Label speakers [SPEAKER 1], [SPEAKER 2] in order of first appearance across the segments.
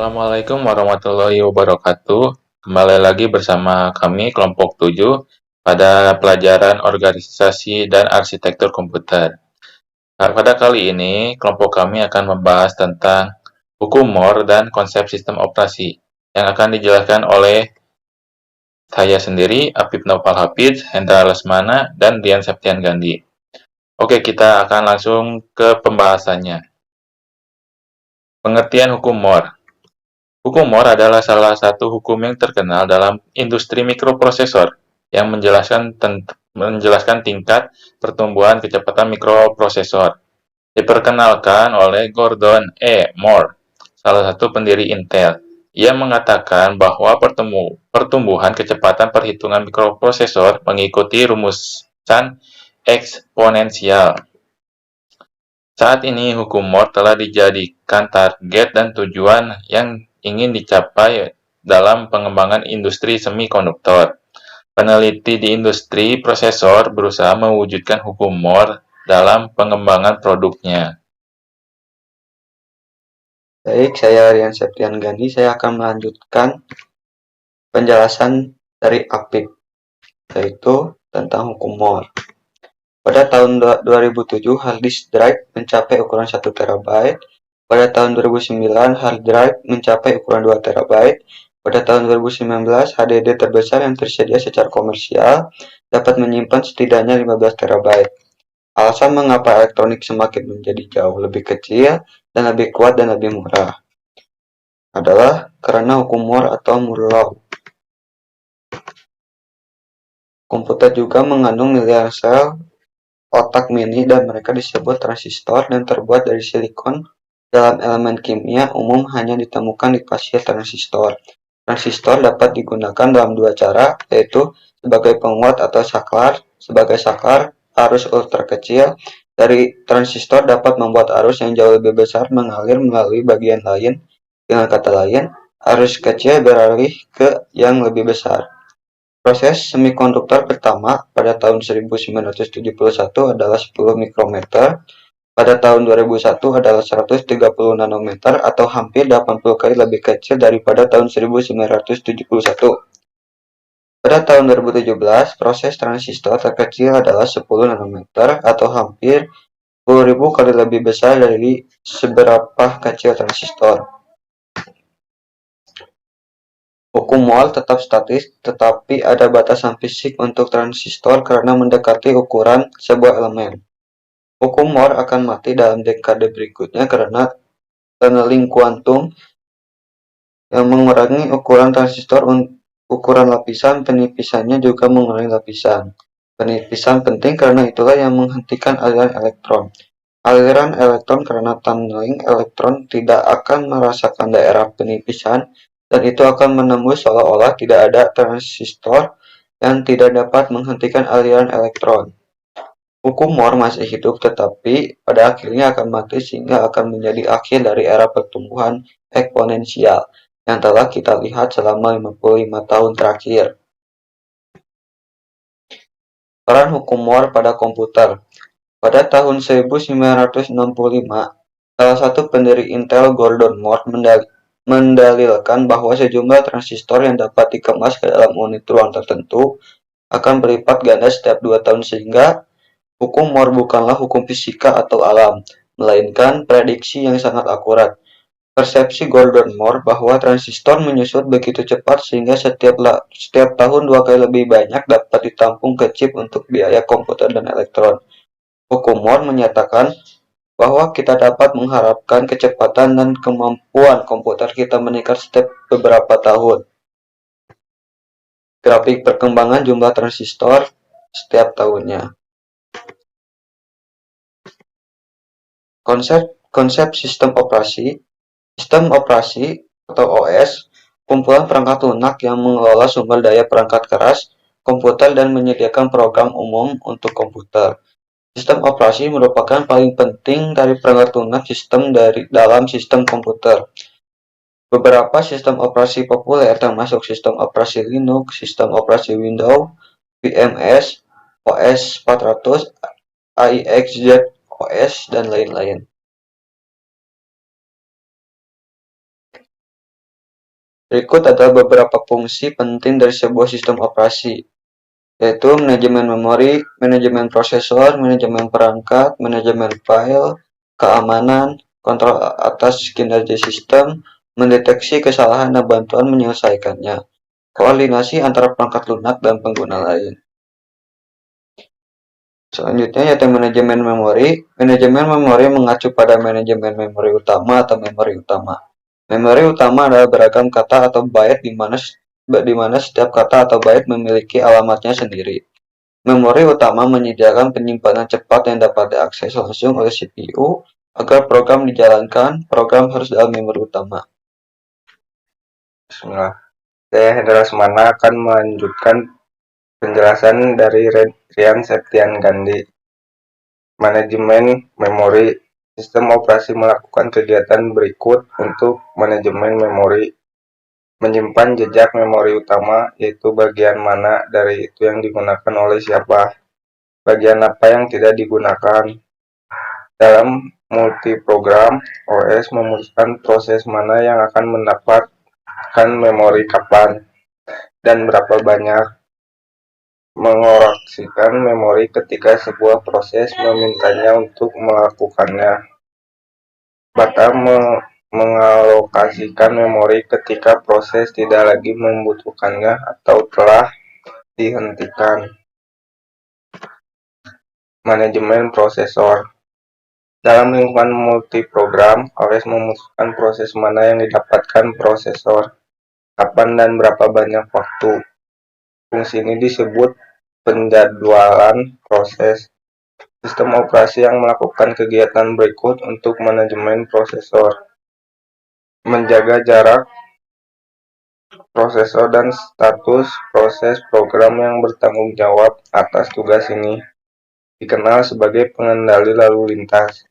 [SPEAKER 1] Assalamualaikum warahmatullahi wabarakatuh. Kembali lagi bersama kami kelompok 7 pada pelajaran organisasi dan arsitektur komputer. Nah, pada kali ini, kelompok kami akan membahas tentang hukum Moore dan konsep sistem operasi yang akan dijelaskan oleh saya sendiri, Apip Naufal Hafidz, Hendra Lesmana, dan Dian Septian Gandhi. Oke, kita akan langsung ke pembahasannya. Pengertian hukum Moore. Hukum Moore adalah salah satu hukum yang terkenal dalam industri mikroprosesor yang menjelaskan tingkat pertumbuhan kecepatan mikroprosesor. Diperkenalkan oleh Gordon E. Moore, salah satu pendiri Intel. Ia mengatakan bahwa pertumbuhan kecepatan perhitungan mikroprosesor mengikuti rumusan eksponensial. Saat ini, hukum Moore telah dijadikan target dan tujuan yang ingin dicapai dalam pengembangan industri semikonduktor. Peneliti di industri prosesor berusaha mewujudkan hukum Moore dalam pengembangan produknya.
[SPEAKER 2] Baik, saya Rian Septian Gandhi. Saya akan melanjutkan penjelasan dari Apip, yaitu tentang hukum Moore. Pada tahun 2007, hard disk drive mencapai ukuran 1 TB. Pada tahun 2009, hard drive mencapai ukuran 2 TB. Pada tahun 2019, HDD terbesar yang tersedia secara komersial dapat menyimpan setidaknya 15 TB. Alasan mengapa elektronik semakin menjadi jauh lebih kecil dan lebih kuat dan lebih murah adalah karena hukum Moore atau Moore Law. Komputer juga mengandung miliaran sel otak mini dan mereka disebut transistor dan terbuat dari silikon. Dalam elemen kimia umum hanya ditemukan di pasir transistor. Transistor dapat digunakan dalam dua cara, yaitu sebagai penguat atau saklar. Sebagai saklar, arus ultra kecil dari transistor dapat membuat arus yang jauh lebih besar mengalir melalui bagian lain. Dengan kata lain, arus kecil beralih ke yang lebih besar. Proses semikonduktor pertama pada tahun 1971 adalah 10 mikrometer, pada tahun 2001 adalah 130 nanometer atau hampir 80 kali lebih kecil daripada tahun 1971. Pada tahun 2017, proses transistor terkecil adalah 10 nanometer atau hampir 10.000 kali lebih besar dari seberapa kecil transistor. Hukum Moore tetap statis, tetapi ada batasan fisik untuk transistor karena mendekati ukuran sebuah elemen. Hukum Moore akan mati dalam dekade berikutnya karena tunneling kuantum yang mengurangi ukuran transistor. Ukuran lapisan penipisannya juga mengurangi lapisan. Penipisan penting karena itulah yang menghentikan aliran elektron. Aliran elektron karena tunneling elektron tidak akan merasakan daerah penipisan, dan itu akan menembus seolah-olah tidak ada transistor yang tidak dapat menghentikan aliran elektron. Hukum Moore masih hidup, tetapi pada akhirnya akan mati sehingga akan menjadi akhir dari era pertumbuhan eksponensial yang telah kita lihat selama 55 tahun terakhir. Peran hukum Moore pada komputer. Pada tahun 1965, salah satu pendiri Intel, Gordon Moore, mendalilkan bahwa sejumlah transistor yang dapat dikemas ke dalam unit ruang tertentu akan berlipat ganda setiap 2 tahun sehingga hukum Moore bukanlah hukum fisika atau alam, melainkan prediksi yang sangat akurat. Persepsi Gordon Moore bahwa transistor menyusut begitu cepat sehingga setiap tahun 2 kali lebih banyak dapat ditampung ke chip untuk biaya komputer dan elektron. Hukum Moore menyatakan bahwa kita dapat mengharapkan kecepatan dan kemampuan komputer kita meningkat setiap beberapa tahun. Grafik perkembangan jumlah transistor setiap tahunnya. Konsep sistem operasi. Sistem operasi atau OS, kumpulan perangkat lunak yang mengelola sumber daya perangkat keras komputer dan menyediakan program umum untuk komputer. Sistem operasi merupakan paling penting dari perangkat lunak dalam sistem komputer. Beberapa sistem operasi populer termasuk sistem operasi Linux, sistem operasi Windows, VMS, OS 400, AIXZ OS, dan lain-lain. Berikut adalah beberapa fungsi penting dari sebuah sistem operasi, yaitu manajemen memori, manajemen prosesor, manajemen perangkat, manajemen file, keamanan, kontrol atas kinerja sistem, mendeteksi kesalahan dan bantuan menyelesaikannya, koordinasi antara perangkat lunak dan pengguna lain. Selanjutnya yaitu manajemen memori. Manajemen memori mengacu pada manajemen memori utama atau memori utama. Memori utama adalah beragam kata atau byte di mana setiap kata atau byte memiliki alamatnya sendiri. Memori utama menyediakan penyimpanan cepat yang dapat diakses langsung oleh CPU. Agar program dijalankan, program harus dalam memori utama.
[SPEAKER 3] Bismillah. Saya Hendra Semana akan melanjutkan penjelasan dari Rian Septian Gandhi. Manajemen memori. Sistem operasi melakukan kegiatan berikut untuk manajemen memori. Menyimpan jejak memori utama, yaitu bagian mana dari itu yang digunakan oleh siapa. Bagian apa yang tidak digunakan. Dalam multiprogram, OS memutuskan proses mana yang akan mendapatkan memori kapan dan berapa banyak. Mengoreksikan memori ketika sebuah proses memintanya untuk melakukannya. Bata mengalokasikan memori ketika proses tidak lagi membutuhkannya atau telah dihentikan. Manajemen prosesor. Dalam lingkungan multiprogram, OS memutuskan proses mana yang didapatkan prosesor, kapan dan berapa banyak waktu. Fungsi ini disebut penjadwalan proses. Sistem operasi yang melakukan kegiatan berikut untuk manajemen prosesor. Menjaga jarak prosesor dan status proses program yang bertanggung jawab atas tugas ini. Dikenal sebagai pengendali lalu lintas.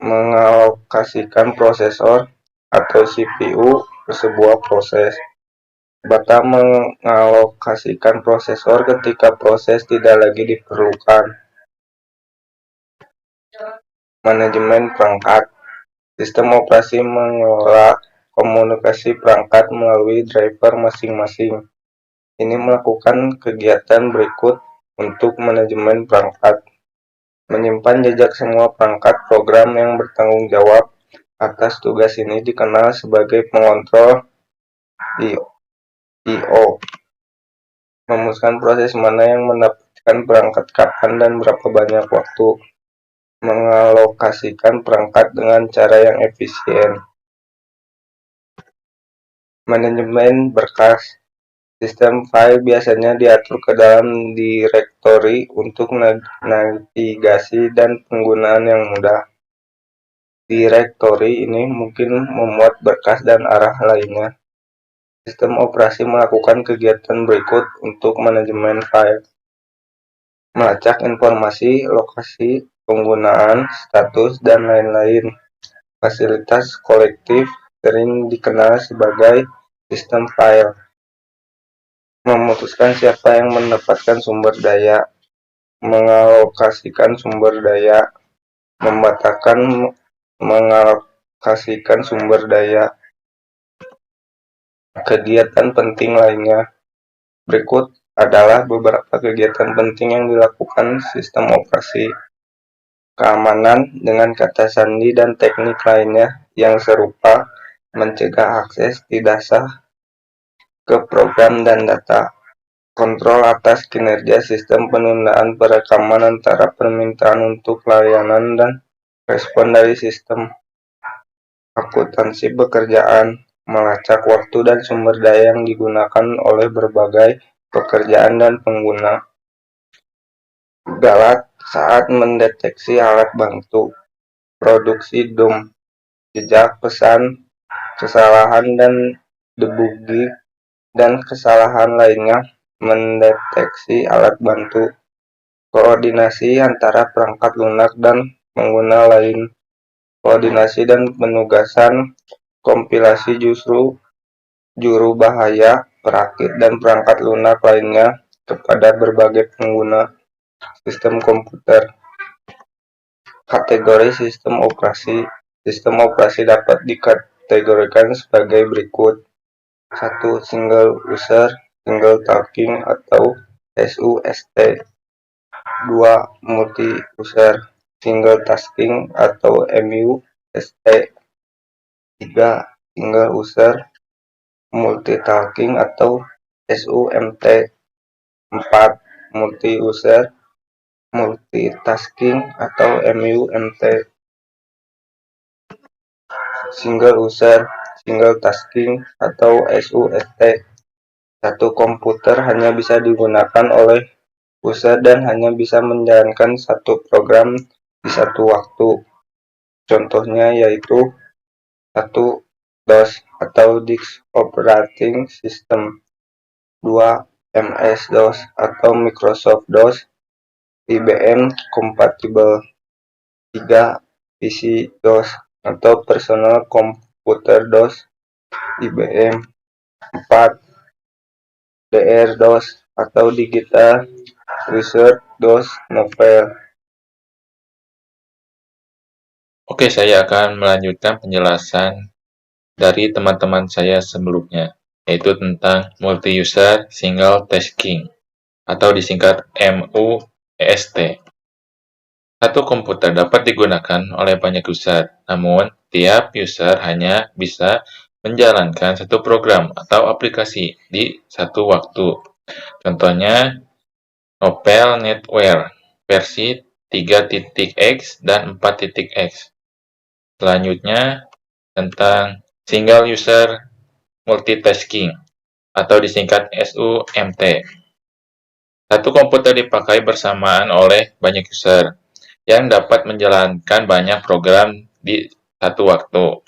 [SPEAKER 3] Mengalokasikan prosesor atau CPU ke sebuah proses. Bata mengalokasikan prosesor ketika proses tidak lagi diperlukan. Manajemen perangkat. Sistem operasi mengelola komunikasi perangkat melalui driver masing-masing. Ini melakukan kegiatan berikut untuk manajemen perangkat. Menyimpan jejak semua perangkat program yang bertanggung jawab atas tugas ini dikenal sebagai pengontrol I/O. Memutuskan proses mana yang mendapatkan perangkat kapan dan berapa banyak waktu. Mengalokasikan perangkat dengan cara yang efisien. Manajemen berkas. Sistem file biasanya diatur ke dalam direktori untuk navigasi dan penggunaan yang mudah. Direktori ini mungkin memuat berkas dan arah lainnya. Sistem operasi melakukan kegiatan berikut untuk manajemen file. Melacak informasi, lokasi, penggunaan, status, dan lain-lain. Fasilitas kolektif sering dikenal sebagai sistem file. Memutuskan siapa yang mendapatkan sumber daya. Mengalokasikan sumber daya. Membatalkan mengalokasikan sumber daya. Kegiatan penting lainnya. Berikut adalah beberapa kegiatan penting yang dilakukan sistem operasi. Keamanan dengan kata sandi dan teknik lainnya yang serupa mencegah akses tidak sah ke program dan data. Kontrol atas kinerja sistem penundaan perekaman antara permintaan untuk layanan dan respon dari sistem. Akuntansi pekerjaan. Melacak waktu dan sumber daya yang digunakan oleh berbagai pekerjaan dan pengguna. Galat saat mendeteksi alat bantu. Produksi DOM. Jejak pesan, kesalahan dan debugging dan kesalahan lainnya. Mendeteksi alat bantu. Koordinasi antara perangkat lunak dan pengguna lain. Koordinasi dan penugasan. Kompilasi juru bahaya, perakit dan perangkat lunak lainnya kepada berbagai pengguna sistem komputer. Kategori sistem operasi. Sistem operasi dapat dikategorikan sebagai berikut. 1. Single user, single talking atau SUST. 2. Multi user, single tasking atau MUST. 3. Single user, multitasking atau SUMT. 4. Multi user, multitasking atau MUMT. Single user, single tasking atau SUST. Satu komputer hanya bisa digunakan oleh user dan hanya bisa menjalankan satu program di satu waktu. Contohnya yaitu 1. DOS atau Disk Operating System. 2. MS-DOS atau Microsoft DOS, IBM Compatible. 3. PC-DOS atau Personal Computer DOS, IBM. 4. DR-DOS atau Digital Research DOS, Novell.
[SPEAKER 1] Oke, saya akan melanjutkan penjelasan dari teman-teman saya sebelumnya, yaitu tentang multi-user single tasking, atau disingkat MUST. Satu komputer dapat digunakan oleh banyak user, namun tiap user hanya bisa menjalankan satu program atau aplikasi di satu waktu. Contohnya, Novell NetWare versi 3.x dan 4.x. Selanjutnya, tentang single user multitasking, atau disingkat SUMT. Satu komputer dipakai bersamaan oleh banyak user yang dapat menjalankan banyak program di satu waktu.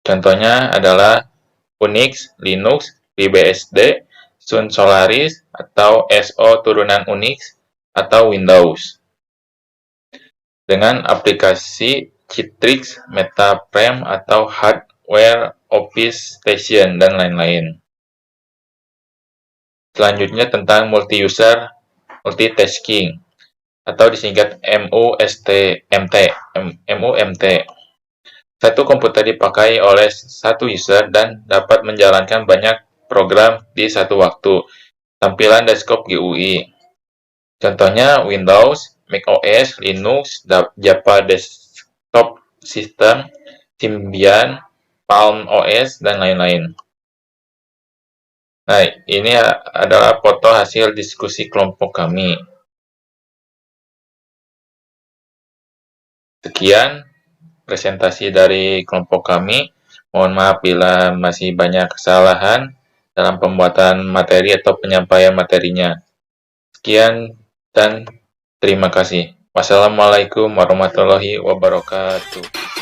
[SPEAKER 1] Contohnya adalah Unix, Linux, FreeBSD, Sun Solaris, atau SO turunan Unix, atau Windows. Dengan aplikasi Citrix, MetaFrame, atau hardware Office Station, dan lain-lain. Selanjutnya tentang multi-user multitasking, atau disingkat MUMT. Satu komputer dipakai oleh satu user dan dapat menjalankan banyak program di satu waktu. Tampilan desktop GUI. Contohnya Windows, macOS, Linux, Java Desktop System, Symbian, Palm OS, dan lain-lain. Nah, ini adalah foto hasil diskusi kelompok kami. Sekian presentasi dari kelompok kami. Mohon maaf bila masih banyak kesalahan dalam pembuatan materi atau penyampaian materinya. Sekian dan terima kasih. Wassalamualaikum warahmatullahi wabarakatuh.